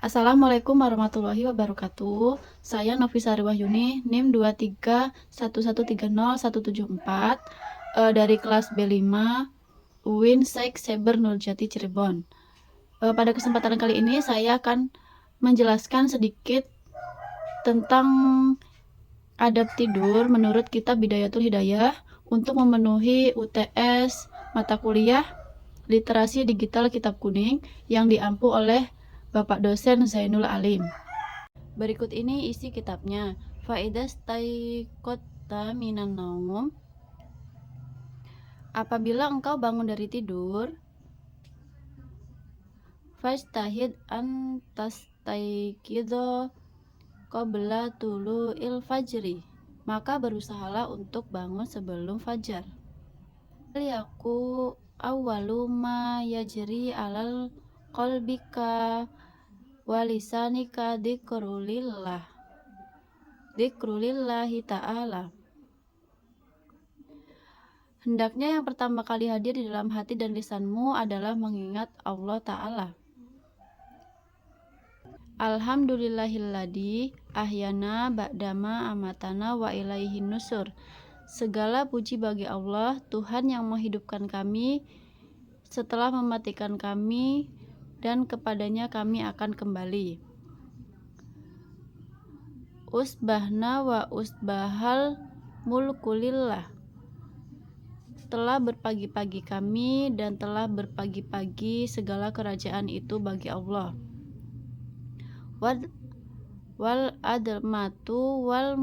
Assalamualaikum warahmatullahi wabarakatuh. Saya Novisa Wahyuni, NIM 2311130174 dari kelas B5 UIN Syekh Saber Nurjati Cirebon. Pada kesempatan kali ini saya akan menjelaskan sedikit tentang adab tidur menurut kitab Bidayatul Hidayah untuk memenuhi UTS mata kuliah Literasi Digital Kitab Kuning yang diampu oleh Bapak dosen Zainul Alim. Berikut ini isi kitabnya. Faidah staiqotta minan naum. Apabila engkau bangun dari tidur, fastahid an tastaiqidho qabla tulu'il fajri. Maka berusahalah untuk bangun sebelum fajar. Yaku awwalu ma yajri alal qalbika walisanika dzikrulillahi ta'ala. Hendaknya yang pertama kali hadir di dalam hati dan lisanmu adalah mengingat Allah Ta'ala. Alhamdulillahilladzi ahyana ba'dama amatana wa ilaihin nusur. Segala puji bagi Allah, Tuhan yang menghidupkan kami setelah mematikan kami, dan kepadanya kami akan kembali. Usbahna wa usbahal mulkulillah. Telah berpagi-pagi kami dan telah berpagi-pagi segala kerajaan itu bagi Allah. Wal admatu wal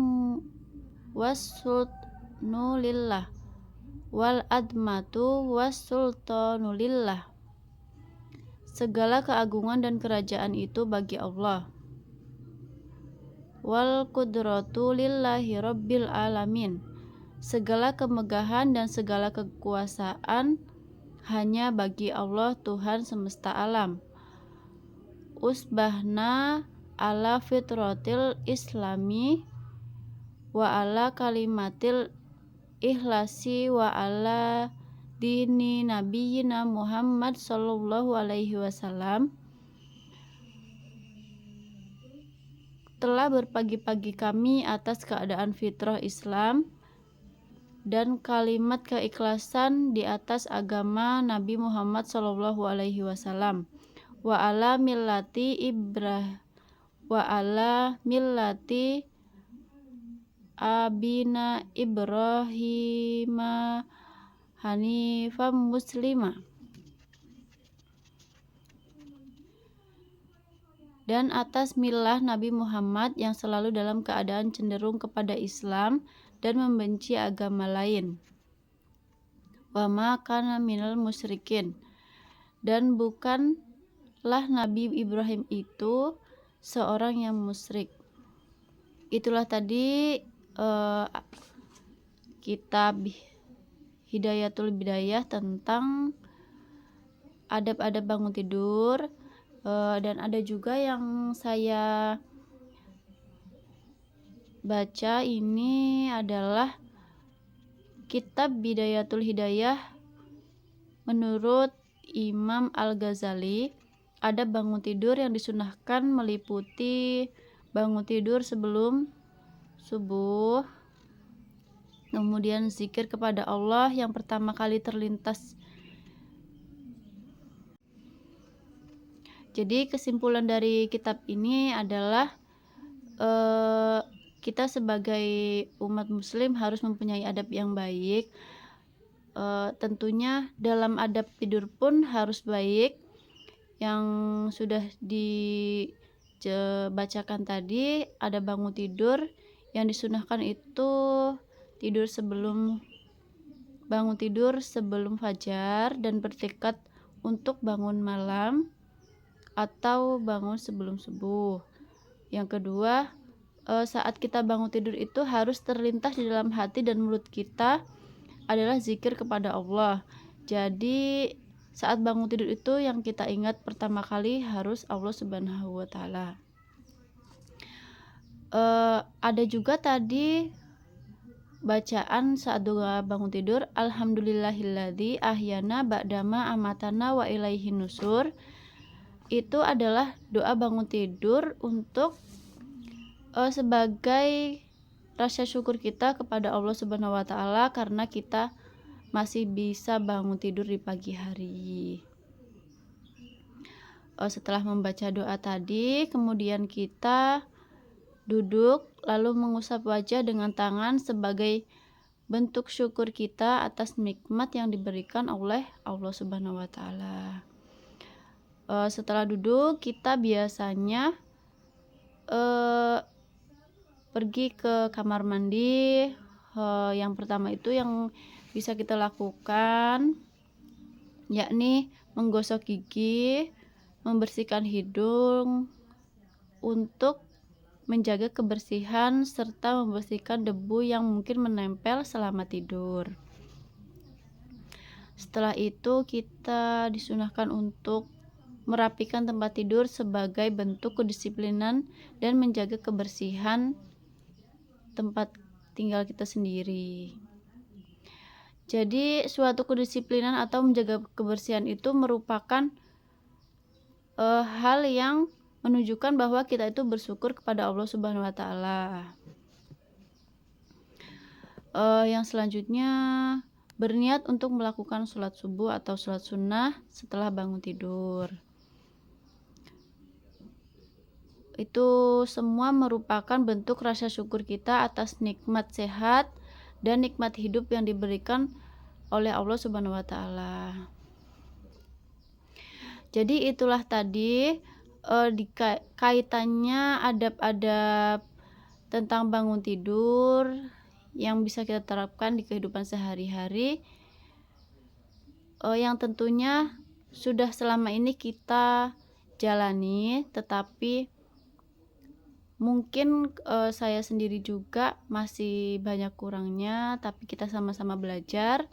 wasultanu lillah. Wal admatu wasultanu lillah. Segala keagungan dan kerajaan itu bagi Allah. Wal qudratu lillahi rabbil alamin. Segala kemegahan dan segala kekuasaan hanya bagi Allah Tuhan semesta alam. Usbahna ala fitratil islami wa ala kalimatil ikhlasi wa ala dini nabiyina Muhammad sallallahu alaihi wasallam. Telah berpagi-pagi kami atas keadaan fitrah Islam dan kalimat keikhlasan di atas agama Nabi Muhammad sallallahu alaihi wasallam. Wa ala millati abina Ibrahima hanifam muslima. Dan atas milah Nabi Muhammad yang selalu dalam keadaan cenderung kepada Islam dan membenci agama lain. Wa ma kana minal musyrikin. Dan bukanlah Nabi Ibrahim itu seorang yang musyrik. Itulah tadi kitab Hidayatul Bidayah tentang adab-adab bangun tidur. Dan ada juga yang saya baca ini adalah kitab Bidayatul Hidayah menurut Imam Al-Ghazali. Adab bangun tidur yang disunahkan meliputi bangun tidur sebelum subuh, kemudian zikir kepada Allah yang pertama kali terlintas. Jadi kesimpulan dari kitab ini adalah kita sebagai umat muslim harus mempunyai adab yang baik. Tentunya dalam adab tidur pun harus baik. Yang sudah dibacakan tadi, ada bangun tidur yang disunahkan itu bangun tidur sebelum fajar dan bertekad untuk bangun malam atau bangun sebelum subuh. Yang kedua, saat kita bangun tidur itu harus terlintas di dalam hati dan mulut kita adalah zikir kepada Allah. Jadi saat bangun tidur itu yang kita ingat pertama kali harus Allah Subhanahu wa Ta'ala. Ada juga tadi bacaan saat doa bangun tidur, Alhamdulillahilladzi ahyana ba'dama amatana wa ilaihin nusur. itu adalah doa bangun tidur untuk sebagai rasa syukur kita kepada Allah Subhanahu wa taala karena kita masih bisa bangun tidur di pagi hari. Setelah membaca doa tadi, kemudian kita duduk lalu mengusap wajah dengan tangan sebagai bentuk syukur kita atas nikmat yang diberikan oleh Allah Subhanahu wa taala. Setelah duduk, kita biasanya pergi ke kamar mandi. Yang pertama itu yang bisa kita lakukan yakni menggosok gigi, membersihkan hidung untuk menjaga kebersihan serta membersihkan debu yang mungkin menempel selama tidur. Setelah itu kita disunahkan untuk merapikan tempat tidur sebagai bentuk kedisiplinan dan menjaga kebersihan tempat tinggal kita sendiri. Jadi suatu kedisiplinan atau menjaga kebersihan itu merupakan hal yang menunjukkan bahwa kita itu bersyukur kepada Allah Subhanahu wa taala. Yang selanjutnya berniat untuk melakukan sholat subuh atau sholat sunnah setelah bangun tidur. Itu semua merupakan bentuk rasa syukur kita atas nikmat sehat dan nikmat hidup yang diberikan oleh Allah Subhanahu wa taala. Jadi itulah tadi kaitannya adab-adab tentang bangun tidur yang bisa kita terapkan di kehidupan sehari-hari, yang tentunya sudah selama ini kita jalani, tetapi mungkin saya sendiri juga masih banyak kurangnya, tapi kita sama-sama belajar.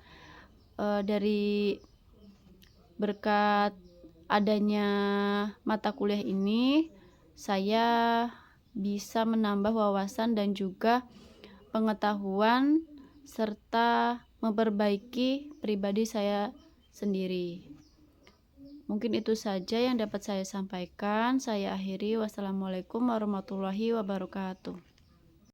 Dari berkat adanya mata kuliah ini, saya bisa menambah wawasan dan juga pengetahuan serta memperbaiki pribadi saya sendiri. Mungkin itu saja yang dapat saya sampaikan. Saya akhiri. Wassalamualaikum warahmatullahi wabarakatuh.